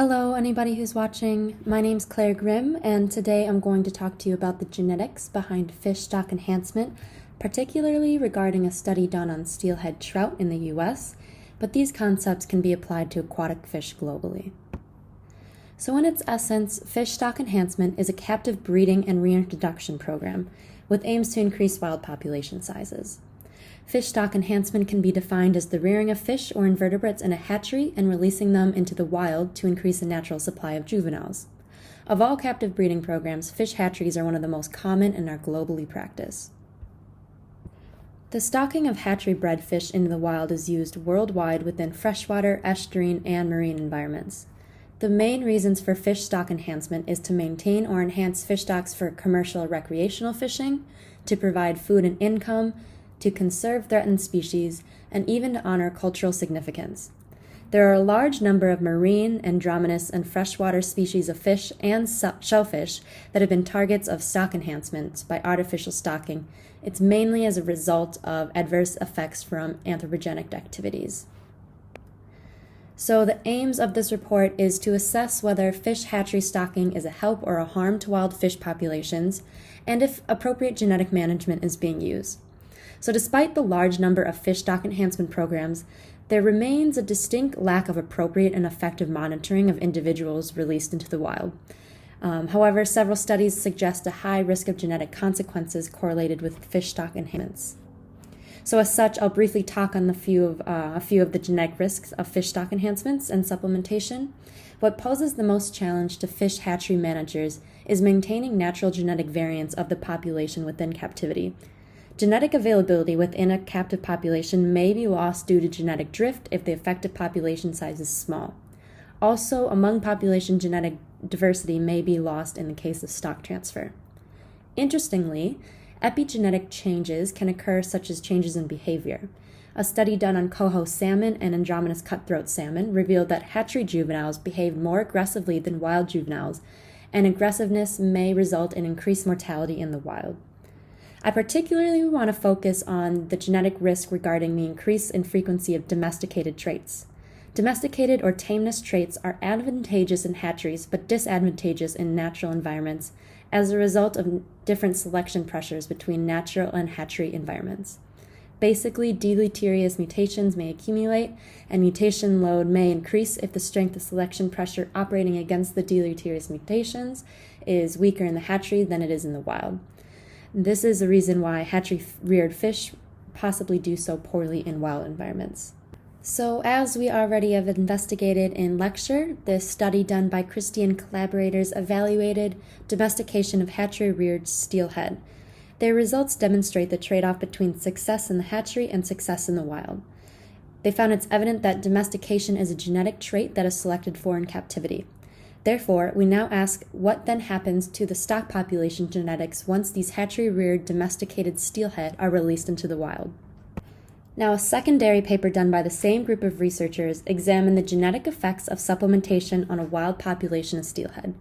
Hello, anybody who's watching. My name's Claire Grimm, and today I'm going to talk to you about the genetics behind fish stock enhancement, particularly regarding a study done on steelhead trout in the US, but these concepts can be applied to aquatic fish globally. So in its essence, fish stock enhancement is a captive breeding and reintroduction program with aims to increase wild population sizes. Fish stock enhancement can be defined as the rearing of fish or invertebrates in a hatchery and releasing them into the wild to increase the natural supply of juveniles. Of all captive breeding programs, fish hatcheries are one of the most common and are globally practiced. The stocking of hatchery-bred fish into the wild is used worldwide within freshwater, estuarine, and marine environments. The main reasons for fish stock enhancement is to maintain or enhance fish stocks for commercial or recreational fishing, to provide food and income, to conserve threatened species, and even to honor cultural significance. There are a large number of marine, andromynous, and freshwater species of fish and shellfish that have been targets of stock enhancement by artificial stocking. It's mainly as a result of adverse effects from anthropogenic activities. So the aims of this report is to assess whether fish hatchery stocking is a help or a harm to wild fish populations, and if appropriate genetic management is being used. So despite the large number of fish stock enhancement programs, there remains a distinct lack of appropriate and effective monitoring of individuals released into the wild. However, several studies suggest a high risk of genetic consequences correlated with fish stock enhancements. So as such, I'll briefly talk on a few of the genetic risks of fish stock enhancements and supplementation. What poses the most challenge to fish hatchery managers is maintaining natural genetic variance of the population within captivity. Genetic availability within a captive population may be lost due to genetic drift if the effective population size is small. Also, among population, genetic diversity may be lost in the case of stock transfer. Interestingly, epigenetic changes can occur, such as changes in behavior. A study done on coho salmon and andromynous cutthroat salmon revealed that hatchery juveniles behaved more aggressively than wild juveniles, and aggressiveness may result in increased mortality in the wild. I particularly want to focus on the genetic risk regarding the increase in frequency of domesticated traits. Domesticated or tameness traits are advantageous in hatcheries but disadvantageous in natural environments as a result of different selection pressures between natural and hatchery environments. Basically, deleterious mutations may accumulate, and mutation load may increase if the strength of selection pressure operating against the deleterious mutations is weaker in the hatchery than it is in the wild. This is the reason why hatchery-reared fish possibly do so poorly in wild environments. So as we already have investigated in lecture, this study done by Christie and collaborators evaluated domestication of hatchery-reared steelhead. Their results demonstrate the trade-off between success in the hatchery and success in the wild. They found it's evident that domestication is a genetic trait that is selected for in captivity. Therefore, we now ask what then happens to the stock population genetics once these hatchery-reared domesticated steelhead are released into the wild. Now, a secondary paper done by the same group of researchers examined the genetic effects of supplementation on a wild population of steelhead.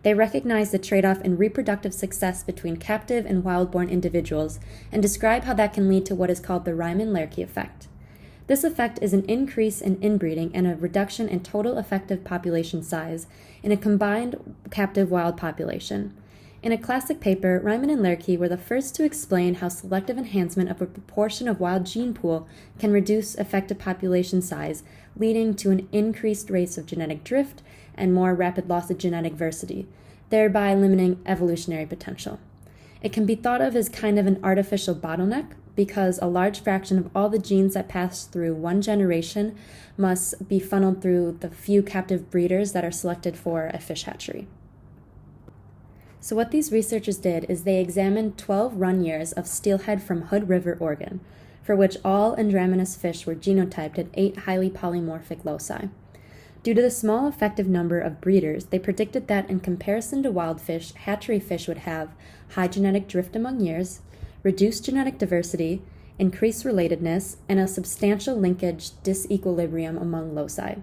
They recognized the trade-off in reproductive success between captive and wild-born individuals and describe how that can lead to what is called the Riemann-Lerche effect. This effect is an increase in inbreeding and a reduction in total effective population size in a combined captive wild population. In a classic paper, Riemann and Lerche were the first to explain how selective enhancement of a proportion of wild gene pool can reduce effective population size, leading to an increased rates of genetic drift and more rapid loss of genetic diversity, thereby limiting evolutionary potential. It can be thought of as kind of an artificial bottleneck, because a large fraction of all the genes that pass through one generation must be funneled through the few captive breeders that are selected for a fish hatchery. So what these researchers did is they examined 12 run years of steelhead from Hood River, Oregon, for which all andromynous fish were genotyped at 8 highly polymorphic loci. Due to the small effective number of breeders, they predicted that in comparison to wild fish, hatchery fish would have high genetic drift among years, reduced genetic diversity, increased relatedness, and a substantial linkage disequilibrium among loci.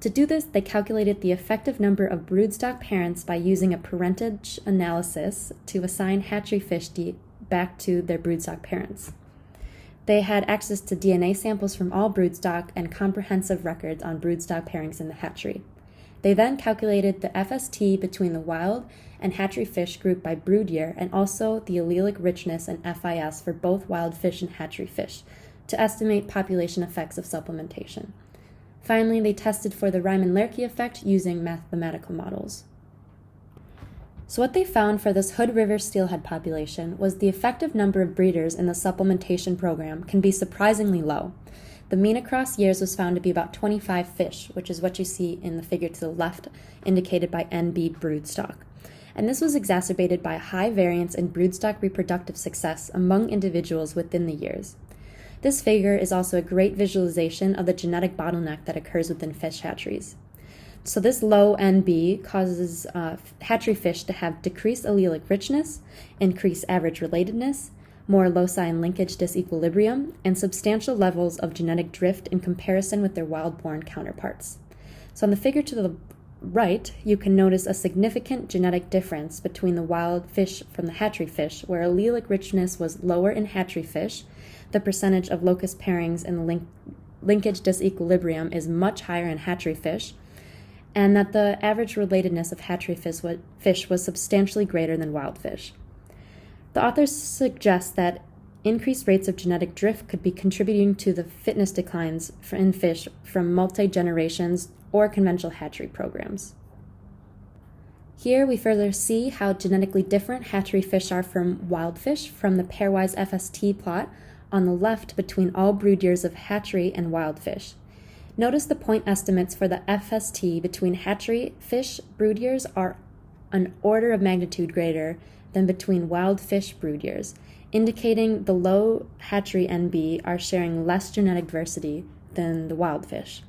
To do this, they calculated the effective number of broodstock parents by using a parentage analysis to assign hatchery fish back to their broodstock parents. They had access to DNA samples from all broodstock and comprehensive records on broodstock pairings in the hatchery. They then calculated the FST between the wild and hatchery fish grouped by brood year and also the allelic richness and FIS for both wild fish and hatchery fish to estimate population effects of supplementation. Finally, they tested for the Riemann-Lerche effect using mathematical models. So what they found for this Hood River steelhead population was the effective number of breeders in the supplementation program can be surprisingly low. The mean across years was found to be about 25 fish, which is what you see in the figure to the left, indicated by NB broodstock. And this was exacerbated by a high variance in broodstock reproductive success among individuals within the years. This figure is also a great visualization of the genetic bottleneck that occurs within fish hatcheries. So this low NB causes hatchery fish to have decreased allelic richness, increased average relatedness, more loci and linkage disequilibrium, and substantial levels of genetic drift in comparison with their wild-born counterparts. So on the figure to the right, you can notice a significant genetic difference between the wild fish from the hatchery fish, where allelic richness was lower in hatchery fish, the percentage of locus pairings and linkage disequilibrium is much higher in hatchery fish, and that the average relatedness of hatchery fish was substantially greater than wild fish. The authors suggest that increased rates of genetic drift could be contributing to the fitness declines in fish from multi-generations or conventional hatchery programs. Here we further see how genetically different hatchery fish are from wild fish from the pairwise FST plot on the left between all brood years of hatchery and wild fish. Notice the point estimates for the FST between hatchery fish brood years are an order of magnitude greater than between wild fish brood years, indicating the low hatchery NB are sharing less genetic diversity than the wild fish.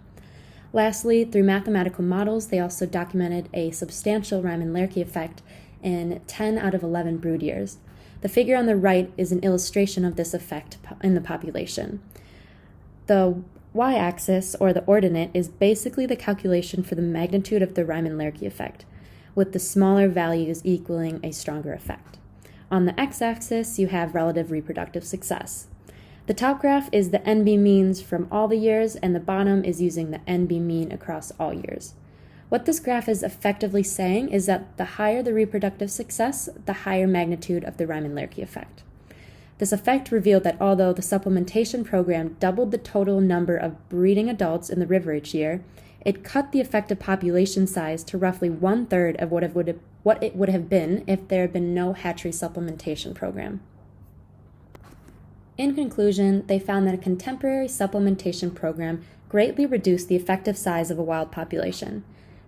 Lastly, through mathematical models, they also documented a substantial Riemann-Lerche effect in 10 out of 11 brood years. The figure on the right is an illustration of this effect in the population. The y-axis, or the ordinate, is basically the calculation for the magnitude of the Riemann-Lerche effect, with the smaller values equaling a stronger effect. On the x-axis, you have relative reproductive success. The top graph is the NB means from all the years, and the bottom is using the NB mean across all years. What this graph is effectively saying is that the higher the reproductive success, the higher magnitude of the Riemann-Lerche effect. This effect revealed that although the supplementation program doubled the total number of breeding adults in the river each year, it cut the effective population size to roughly 1/3 of what it would have been if there had been no hatchery supplementation program. In conclusion, they found that a contemporary supplementation program greatly reduced the effective size of a wild population.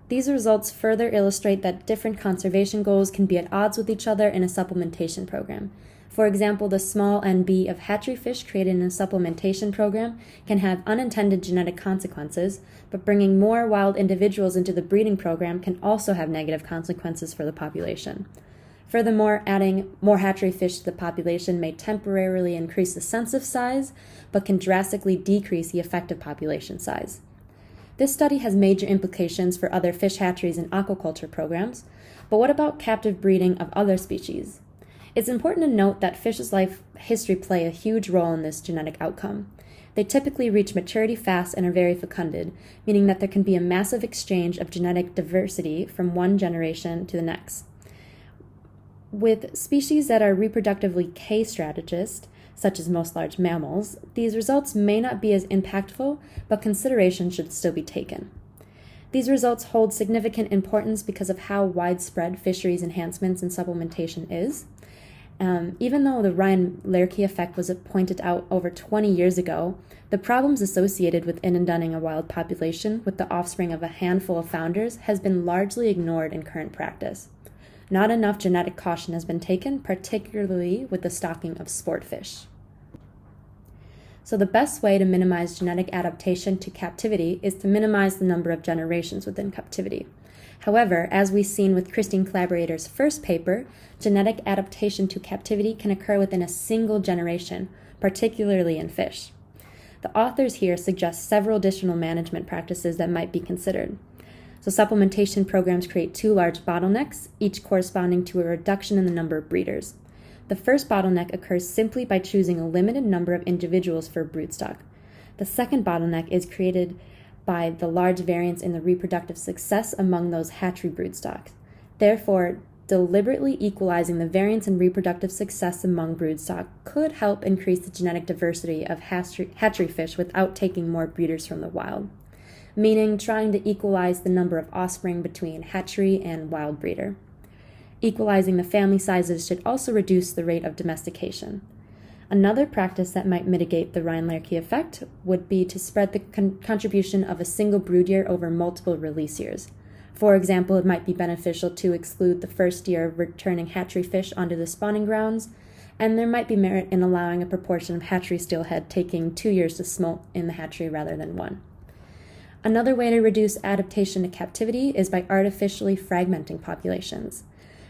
These results further illustrate that different conservation goals can be at odds with each other in a supplementation program. For example, the small NB of hatchery fish created in a supplementation program can have unintended genetic consequences, but bringing more wild individuals into the breeding program can also have negative consequences for the population. Furthermore, adding more hatchery fish to the population may temporarily increase the census size, but can drastically decrease the effective population size. This study has major implications for other fish hatcheries and aquaculture programs, but what about captive breeding of other species? It's important to note that fish's life history play a huge role in this genetic outcome. They typically reach maturity fast and are very fecunded, meaning that there can be a massive exchange of genetic diversity from one generation to the next. With species that are reproductively K-strategist, such as most large mammals, these results may not be as impactful, but consideration should still be taken. These results hold significant importance because of how widespread fisheries enhancements and supplementation is. Even though the Riemann-Lerche effect was pointed out over 20 years ago, the problems associated with inundating a wild population with the offspring of a handful of founders has been largely ignored in current practice. Not enough genetic caution has been taken, particularly with the stocking of sport fish. So the best way to minimize genetic adaptation to captivity is to minimize the number of generations within captivity. However, as we've seen with Christine Collaborator's first paper, genetic adaptation to captivity can occur within a single generation, particularly in fish. The authors here suggest several additional management practices that might be considered. So supplementation programs create two large bottlenecks, each corresponding to a reduction in the number of breeders. The first bottleneck occurs simply by choosing a limited number of individuals for broodstock. The second bottleneck is created by the large variance in the reproductive success among those hatchery broodstocks. Therefore, deliberately equalizing the variance in reproductive success among broodstock could help increase the genetic diversity of hatchery fish without taking more breeders from the wild, meaning trying to equalize the number of offspring between hatchery and wild breeder. Equalizing the family sizes should also reduce the rate of domestication. Another practice that might mitigate the Rhine-Lerche effect would be to spread the contribution of a single brood year over multiple release years. For example, it might be beneficial to exclude the first year of returning hatchery fish onto the spawning grounds, and there might be merit in allowing a proportion of hatchery steelhead taking 2 years to smolt in the hatchery rather than 1. Another way to reduce adaptation to captivity is by artificially fragmenting populations.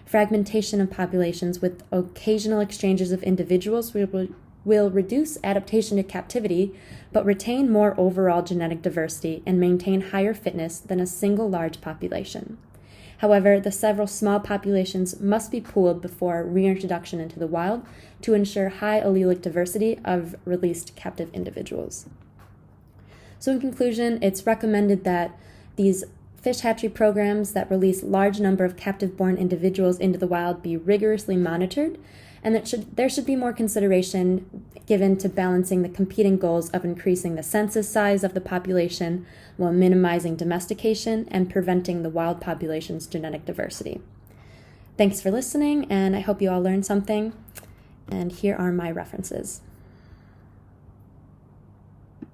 Fragmentation of populations with occasional exchanges of individuals will reduce adaptation to captivity, but retain more overall genetic diversity and maintain higher fitness than a single large population. However, the several small populations must be pooled before reintroduction into the wild to ensure high allelic diversity of released captive individuals. So in conclusion, it's recommended that these fish hatchery programs that release large number of captive-born individuals into the wild be rigorously monitored, and that there should be more consideration given to balancing the competing goals of increasing the census size of the population while minimizing domestication and preventing the wild population's genetic diversity. Thanks for listening, and I hope you all learned something. And here are my references.